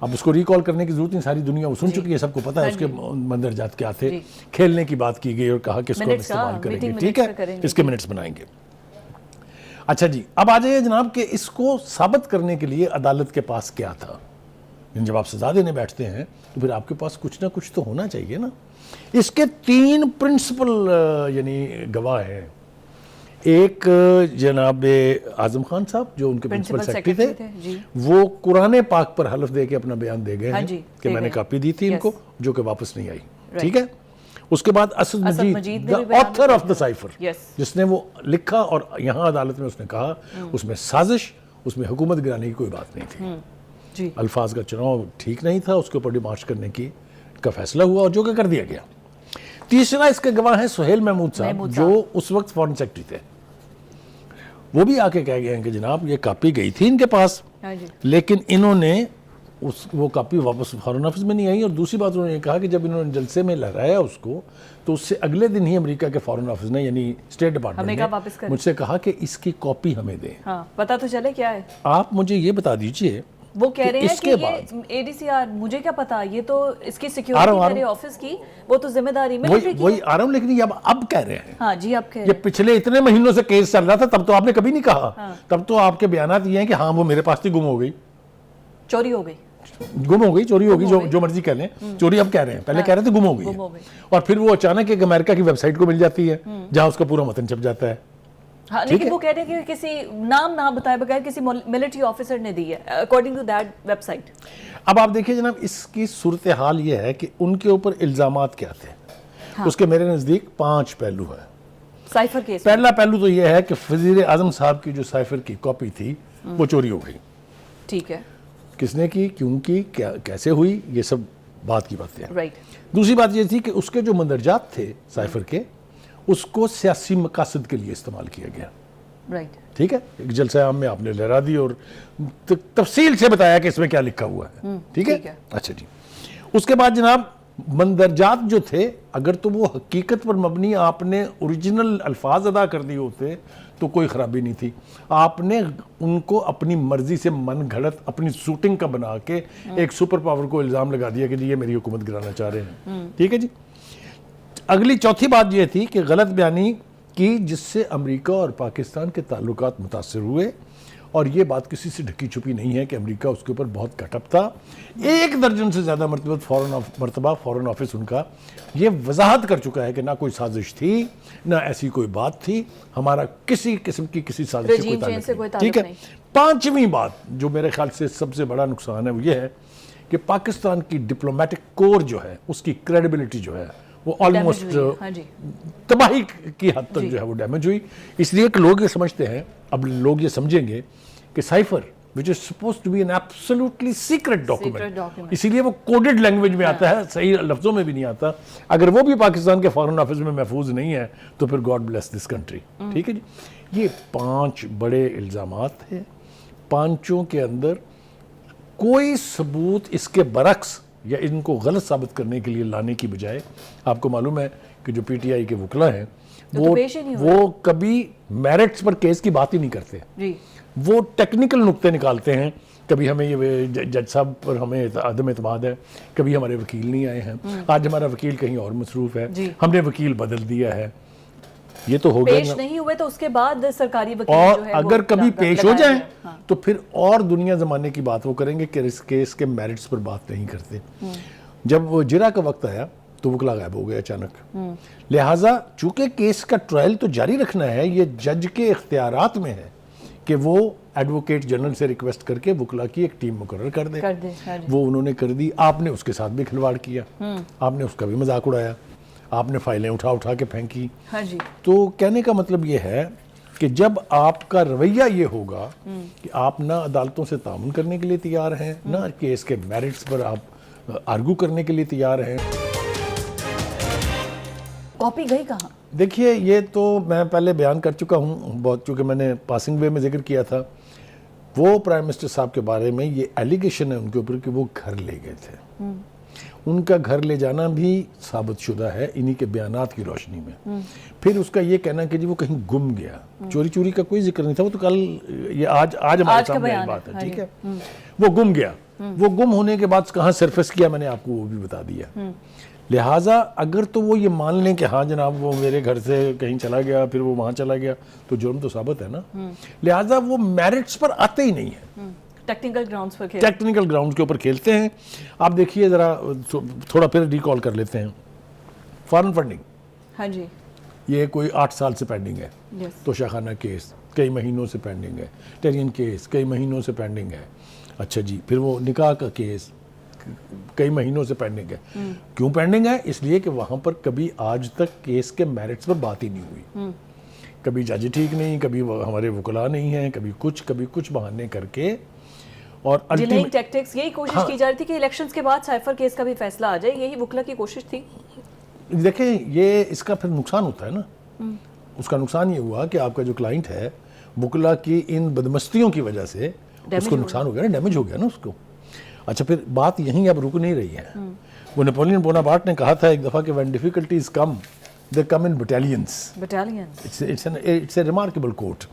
اب اس کو ریکال کرنے کی ضرورت نہیں, ساری دنیا وہ سن چکی ہے, سب کو پتا ہے اس کے مندرجات کیا تھے. کھیلنے کی بات کی گئی اور کہا کہ اس کو ہم استعمال کریں گے, ٹھیک ہے, اس کے منٹس بنائیں گے. اچھا جی, اب آ جائیے جناب کہ اس کو ثابت کرنے کے لیے عدالت کے پاس کیا تھا. جب آپ سزا دینے بیٹھتے ہیں تو پھر آپ کے پاس کچھ نہ کچھ تو ہونا چاہیے نا. اس کے 3 پرنسپل یعنی گواہ ہیں. ایک جناب اعظم خان صاحب جو ان کے پرنسپل سیکرٹری تھے, وہ قرآن پاک پر حلف دے کے اپنا بیان دے گئے ہیں کہ میں نے کاپی دی تھی ان کو, جو کہ واپس نہیں آئی. ٹھیک ہے. اس کے بعد اسد مجید the author of the cipher, جس نے وہ لکھا اور یہاں عدالت میں اس نے کہا اس میں سازش, اس میں حکومت گرانے کی کوئی بات نہیں تھی. الفاظ کا چناؤ ٹھیک نہیں تھا, اس کے اوپر ڈیمارچ کرنے کا فیصلہ ہوا اور جو کہ کر دیا گیا. تیسرا اس کے گواہ ہیں سہیل محمود صاحب, جو اس وقت فارن سیکرٹری تھے. وہ بھی آ کے کہہ گئے ہیں کہ جناب یہ کاپی گئی تھی ان کے پاس, لیکن انہوں نے وہ کاپی واپس فارن آفس میں نہیں آئی. اور دوسری بات انہوں نے کہا کہ جب انہوں نے جلسے میں لہرایا اس کو, تو اس سے اگلے دن ہی امریکہ کے فارن آفس نے یعنی اسٹیٹ ڈپارٹمنٹ نے مجھ سے کہا کہ اس کی کاپی ہمیں دیں. پتہ تو چلے کیا ہے. آپ مجھے یہ بتا دیجئے, وہ کہہ رہے ہیں کہ یہ ADCR, مجھے کیا پتا, یہ تو اس کی سیکیورٹی میرے آفس کی, وہ تو ذمہ داری ملٹری کی. وہی آ رہا ہوں, لیکن یہ اب کہہ رہے ہیں. ہاں جی, اب کہہ رہے ہیں. یہ پچھلے اتنے مہینوں سے کیس چل رہا تھا, تب تو آپ نے کبھی نہیں کہا. تب تو آپ کے بیانات یہ ہیں کہ ہاں وہ میرے پاس تھی, گم ہو گئی, چوری ہو گئی, گم ہو گئی, چوری ہو گئی, جو مرضی کہہ لیں. چوری اب کہہ رہے ہیں, پہلے کہہ رہے تھے گم ہو گئی. اور پھر وہ اچانک ایک امریکہ کی ویب سائٹ کو مل جاتی ہے جہاں اس کا پورا متن چھپ جاتا ہے. ہاں, لیکن وہ کہہ رہے ہیں کہ کسی نام نہ بتائے بغیر کسی ملٹری آفیسر نے دی ہے, according to that website. اب آپ دیکھیے جناب, اس کی صورتحال یہ ہے کہ ان کے اوپر الزامات کیا تھے. اس کے میرے نزدیک 5 پہلو ہیں سائفر کیس. پہلا پہلو تو یہ ہے کہ وزیر اعظم صاحب کی جو سائفر کی کاپی تھی وہ چوری ہو گئی. ٹھیک ہے. کس نے کی, کیوں کی, کیسے ہوئی, یہ سب بات کی باتیں ہیں. رائٹ. دوسری بات یہ تھی کہ اس کے جو مندرجات تھے سائفر کے, اس کو سیاسی مقاصد کے لیے استعمال کیا گیا. رائٹ. ٹھیک ہے. ایک جلسہ عام میں آپ نے لہرا دی اور تفصیل سے بتایا کہ اس میں کیا لکھا ہوا ہے. ٹھیک ہے. اچھا جی. اس کے بعد جناب مندرجات جو تھے, اگر تو وہ حقیقت پر مبنی آپ نے اوریجنل الفاظ ادا کر دیے ہوتے تو کوئی خرابی نہیں تھی. آپ نے ان کو اپنی مرضی سے من گھڑت اپنی سوٹنگ کا بنا کے ایک سپر پاور کو الزام لگا دیا کہ جی یہ میری حکومت گرانا چاہ رہے ہیں. ٹھیک ہے جی. اگلی چوتھی بات یہ تھی کہ غلط بیانی کی, جس سے امریکہ اور پاکستان کے تعلقات متاثر ہوئے. اور یہ بات کسی سے ڈھکی چھپی نہیں ہے کہ امریکہ اس کے اوپر بہت کٹپ تھا. 1 درجن سے زیادہ مرتبہ فورن آفس ان کا یہ وضاحت کر چکا ہے کہ نہ کوئی سازش تھی, نہ ایسی کوئی بات تھی, ہمارا کسی قسم کی کسی سازش سے کوئی تعلق نہیں. ٹھیک ہے. 5ویں بات جو میرے خیال سے سب سے بڑا نقصان ہے وہ یہ ہے کہ پاکستان کی ڈپلومیٹک کور جو ہے, اس کی کریڈیبلٹی جو ہے وہ آلموسٹ تباہی کی حد تک جو ہے وہ ڈیمیج ہوئی. اس لیے کہ لوگ یہ سمجھتے ہیں, اب لوگ یہ سمجھیں گے کہ cipher which is supposed to be an absolutely secret document, اسی لیے وہ کوڈڈ لینگویج میں آتا ہے, صحیح لفظوں میں بھی نہیں آتا. اگر وہ بھی پاکستان کے فارن آفس میں محفوظ نہیں ہے تو پھر God bless this country. ٹھیک ہے جی. یہ 5 بڑے الزامات ہیں. 5 کے اندر کوئی ثبوت اس کے برعکس یا ان کو غلط ثابت کرنے کے لیے لانے کی بجائے, آپ کو معلوم ہے کہ جو PTI کے وکلا ہیں وہ کبھی میرٹس پر کیس کی بات ہی نہیں کرتے. وہ ٹیکنیکل نقطے نکالتے ہیں. کبھی ہمیں یہ جج صاحب پر ہمیں عدم اعتماد ہے, کبھی ہمارے وکیل نہیں آئے ہیں, آج ہمارا وکیل کہیں اور مصروف ہے, ہم نے وکیل بدل دیا ہے. یہ تو ہو گیا پیش نہیں ہوئے تو اس کے بعد سرکاری وکیل جو ہے, اور اگر کبھی پیش ہو جائیں تو پھر اور دنیا زمانے کی بات وہ کریں گے کہ اس کیس کے میرٹس پر بات نہیں کرتے. جب وہ جرا کا وقت آیا تو وکلا غائب ہو گیا اچانک. لہٰذا چونکہ کیس کا ٹرائل تو جاری رکھنا ہے, یہ جج کے اختیارات میں ہے کہ وہ ایڈوکیٹ جنرل سے ریکویسٹ کر کے وکلا کی ایک ٹیم مقرر کر دے. وہ انہوں نے کر دی. آپ نے اس کے ساتھ بھی کھلواڑ کیا, آپ نے اس کا بھی مذاق اڑایا, آپ نے فائلیں اٹھا کے پھینکی. تو کہنے کا مطلب یہ ہے کہ جب آپ کا رویہ یہ ہوگا کہ آپ نہ عدالتوں سے تعاون کرنے کے لیے تیار ہیں, نہ کیس کے میرٹس پر آپ آرگو کرنے کے لیے تیار ہیں. کاپی گئی کہاں؟ دیکھیے یہ تو میں پہلے بیان کر چکا ہوں بہت, چونکہ میں نے پاسنگ وے میں ذکر کیا تھا. وہ پرائم منسٹر صاحب کے بارے میں یہ ایلیگیشن ہے ان کے اوپر کہ وہ گھر لے گئے تھے. ان کا گھر لے جانا بھی ثابت شدہ ہے انہی کے بیانات کی روشنی میں. پھر اس کا یہ کہنا کہ جی وہ کہیں گم گیا, چوری کا کوئی ذکر نہیں تھا, وہ تو کل یہ آج ہمارے سامنے آئی بات ہے. ٹھیک ہے. وہ گم گیا, وہ گم ہونے کے بعد کہاں سرفیس کیا میں نے آپ کو وہ بھی بتا دیا. لہٰذا اگر تو وہ یہ مان لیں کہ ہاں جناب وہ میرے گھر سے کہیں چلا گیا پھر وہ وہاں چلا گیا تو جرم تو ثابت ہے نا. لہٰذا وہ میرٹس پر آتے ہی نہیں ہیں, ٹیکنیکل گراؤنڈز پر ٹیکنیکل گراؤنڈ کے اوپر کھیلتے ہیں. آپ دیکھیے ذرا تھوڑا پھر ریکال کر لیتے ہیں. فارن فنڈنگ, ہاں جی, یہ کوئی 8 سال سے پینڈنگ ہے. توشہ خانہ کیس کئی مہینوں سے پینڈنگ ہے. ٹیرین کیس کئی مہینوں سے پینڈنگ ہے. اچھا جی, پھر وہ نکاح کا کیس کئی مہینوں سے پینڈنگ ہے. کیوں پینڈنگ ہے؟ اس لیے کہ وہاں پر کبھی آج تک کیس کے میرٹس پر بات ہی نہیں ہوئی. کبھی جج ٹھیک نہیں, کبھی ہمارے وکلاء نہیں ہیں, کبھی کچھ بہانے کر کے. اور ڈیلینگ ٹیکٹکس, یہی کوشش کی جا رہی تھی کہ الیکشنز کے بعد سائفر کیس کا بھی فیصلہ آ جائے, یہی وکلا کی کوشش تھی. دیکھیں یہ اس کا پھر نقصان ہوتا ہے نا. اس کا نقصان یہ ہوا کہ آپ کا جو کلائنٹ ہے وکلا کی ان بدمستیوں کی وجہ سے اس کو نقصان ہو گیا نا, ڈیمیج ہو گیا نا اس کو. اچھا پھر بات یہیں اب رک نہیں رہی ہے. وہ نیپولین بوناپارٹ نے کہا تھا ایک دفعہ کہ when difficulties come they come in battalions. It's a remarkable quote.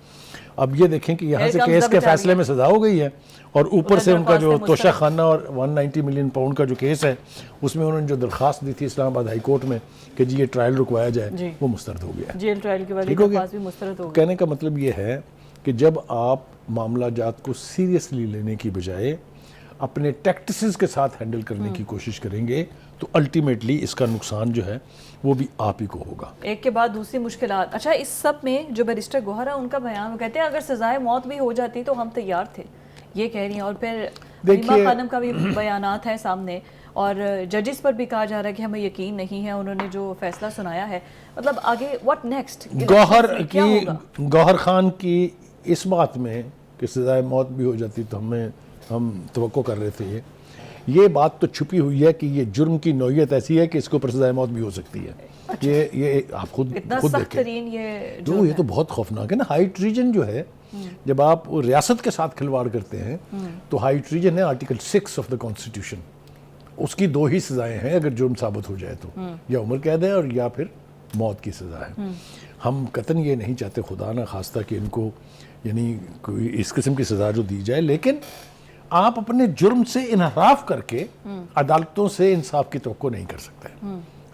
اب یہ دیکھیں کہ یہاں سے کیس کے فیصلے میں سزا ہو گئی ہے اور اوپر سے ان کا جو توشہ خانہ اور 190 ملین پاؤنڈ کا جو کیس ہے اس میں انہوں نے جو درخواست دی تھی اسلام آباد ہائی کورٹ میں کہ جی یہ ٹرائل رکوایا جائے, وہ مسترد ہو گیا. جیل ٹرائل کے بعد درخواست بھی مسترد ہو گئی. کہنے کا مطلب یہ ہے کہ جب آپ معاملہ جات کو سیریسلی لینے کی بجائے اپنے ٹیکٹسز کے ساتھ ہینڈل کرنے کی کوشش کریں گے تو الٹیمیٹلی اس کا نقصان جو ہے وہ بھی آپ ہی کو ہوگا. ایک کے بعد دوسری مشکلات. اچھا اس سب میں جو بیرسٹر گوہر ہے ان کا بیان, وہ کہتے ہیں اگر سزائے موت بھی ہو جاتی تو ہم تیار تھے, یہ کہہ رہی ہیں. اور پھر حلیمہ خانم کا بھی بیانات ہیں سامنے, اور ججز پر بھی کہا جا رہا ہے کہ ہمیں یقین نہیں ہے انہوں نے جو فیصلہ سنایا ہے. مطلب آگے واٹ نیکسٹ؟ گوہر خان کی اس بات میں کہ سزائے موت بھی ہو جاتی تو ہم توقع کر رہے تھے, یہ بات تو چھپی ہوئی ہے کہ یہ جرم کی نوعیت ایسی ہے کہ اس کے اوپر سزائے موت بھی ہو سکتی ہے. یہ آپ خود دیکھیں, یہ تو بہت خوفناک ہے نا. ہائی ٹریجن جو ہے, جب آپ ریاست کے ساتھ کھلواڑ کرتے ہیں تو ہائی ٹریجن ہے آرٹیکل 6 آف دا کانسٹیٹیوشن. اس کی 2 ہی سزائیں ہیں اگر جرم ثابت ہو جائے تو, یا عمر قید ہے اور یا پھر موت کی سزا ہے. ہم قطعاً یہ نہیں چاہتے خدا نہ خواستہ کہ ان کو یعنی کوئی اس قسم کی سزا جو دی جائے, لیکن آپ اپنے جرم سے انحراف کر کے عدالتوں سے انصاف کی توقع نہیں کر سکتے.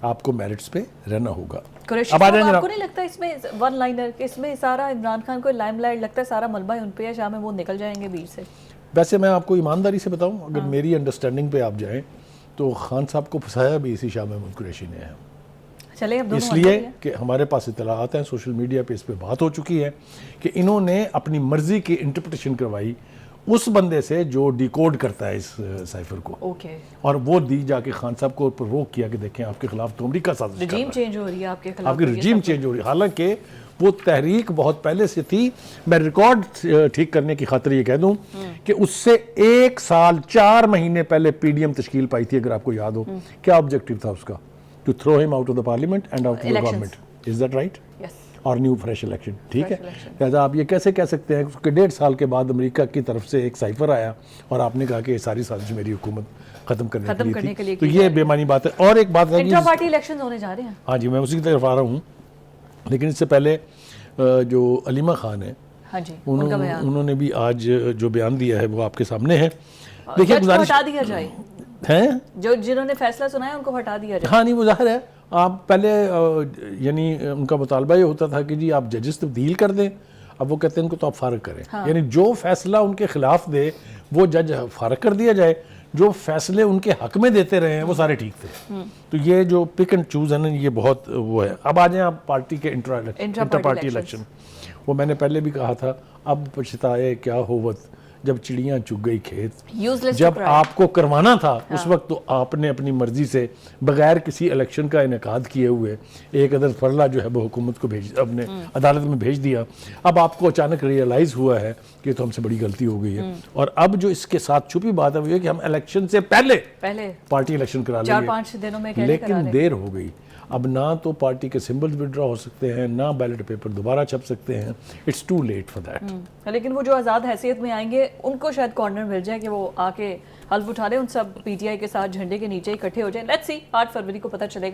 آپ کو میرٹس پہ رہنا ہوگا. اب آپ کو نہیں لگتا اس میں ون لائنر کہ اس میں سارا عمران خان کو لائم لائٹ لگتا ہے, سارا ملبہ ان پہ ہے, شام میں وہ نکل جائیں گے بیچ سے؟ ویسے میں آپ کو ایمانداری سے بتاؤں, اگر میری انڈرسٹینڈنگ پہ آپ جائیں تو خان صاحب کو پھنسایا بھی اسی شاہ محمود قریشی نے ہے. اس لیے کہ ہمارے پاس اطلاعات ہیں, سوشل میڈیا پہ اس پہ بات ہو چکی ہے کہ انہوں نے اپنی مرضی کی انٹرپریٹیشن کروائی اس بندے سے جو ڈیکوڈ کرتا ہے اس سائفر کو, اور وہ دی جا کے خان صاحب کو پرووک کیا کہ دیکھیں آپ کے خلاف تو امریکہ سازش کر رہا ہے, رجیم چینج ہو رہی ہے آپ کے خلاف, آپ کی رجیم چینج ہو رہی ہے. حالانکہ وہ تحریک بہت پہلے سے تھی. میں ریکارڈ ٹھیک کرنے کی خاطر یہ کہہ دوں کہ اس سے 1 سال 4 مہینے پہلے پی ڈی ایم تشکیل پائی تھی, اگر آپ کو یاد ہو. کیا آبجیکٹو تھا اس کا؟ ٹو تھرو ہم out of the parliament and out of the government. Is that right? اور نیو فریش الیکشن. ٹھیک ہے, لہٰذا آپ یہ کیسے کہہ سکتے ہیں کہ 1.5 سال کے بعد امریکہ کی طرف سے ایک سائفر آیا اور آپ نے کہا کہ یہ ساری سازش میری حکومت ختم کرنے کے لیے تھی؟ تو یہ بے معنی بات ہے. اور ایک بات ہے, انٹرا پارٹی الیکشن ہونے جا رہے ہیں. ہاں جی, میں اسی کی طرف آ رہا ہوں. لیکن اس سے پہلے جو علیمہ خان ہے, انہوں نے بھی آج جو بیان دیا ہے وہ آپ کے سامنے ہے. دیکھیے ہٹا دیا جائے ہیں جو جنہوں نے فیصلہ سنا ہے ان کو ہٹا دیا جائے. ہاں نہیں, وہ ظاہر ہے. آپ پہلے یعنی ان کا مطالبہ یہ ہوتا تھا کہ جی آپ ججز تبدیل کر دیں, اب وہ کہتے ہیں ان کو تو آپ فارغ کریں. یعنی جو فیصلہ ان کے خلاف دے وہ جج فارغ کر دیا جائے, جو فیصلے ان کے حق میں دیتے رہے ہیں وہ سارے ٹھیک تھے. تو یہ جو پک اینڈ چوز ہے نا, یہ بہت وہ ہے. اب آ جائیں آپ پارٹی کے انٹر پارٹی الیکشن. وہ میں نے پہلے بھی کہا تھا, اب پچھتائے کیا ہوت جب چڑیاں چگ گئی کھیت. جب آپ کو کروانا تھا اس وقت تو آپ نے اپنی مرضی سے بغیر کسی الیکشن کا انعقاد کیے ہوئے ایک عدد فرلا جو ہے وہ حکومت کو اپنے عدالت میں بھیج دیا. اب آپ کو اچانک ریئلائز ہوا ہے کہ یہ تو ہم سے بڑی غلطی ہو گئی ہے, اور اب جو اس کے ساتھ چھپی بات ہے وہ یہ کہ ہم الیکشن سے پہلے پارٹی الیکشن کرا لیں گے. 4-5 دنوں میں لیکن دیر ہو گئی. اب نہ تو پارٹی کے سمبلز ودرا ہو سکتے ہیں, نہ بیلٹ پیپر دوبارہ چھپ سکتے ہیں. It's too late for that. لیکن وہ جو آزاد حیثیت میں آئیں گے ان کو شاید کارنر مل جائے کہ وہ آ کے حلف اٹھا لیں, ان سب پی ٹی آئی کے ساتھ جھنڈے کے نیچے اکٹھے ہو جائیں. لیٹس سی 8 فروری کو پتہ چلے گا.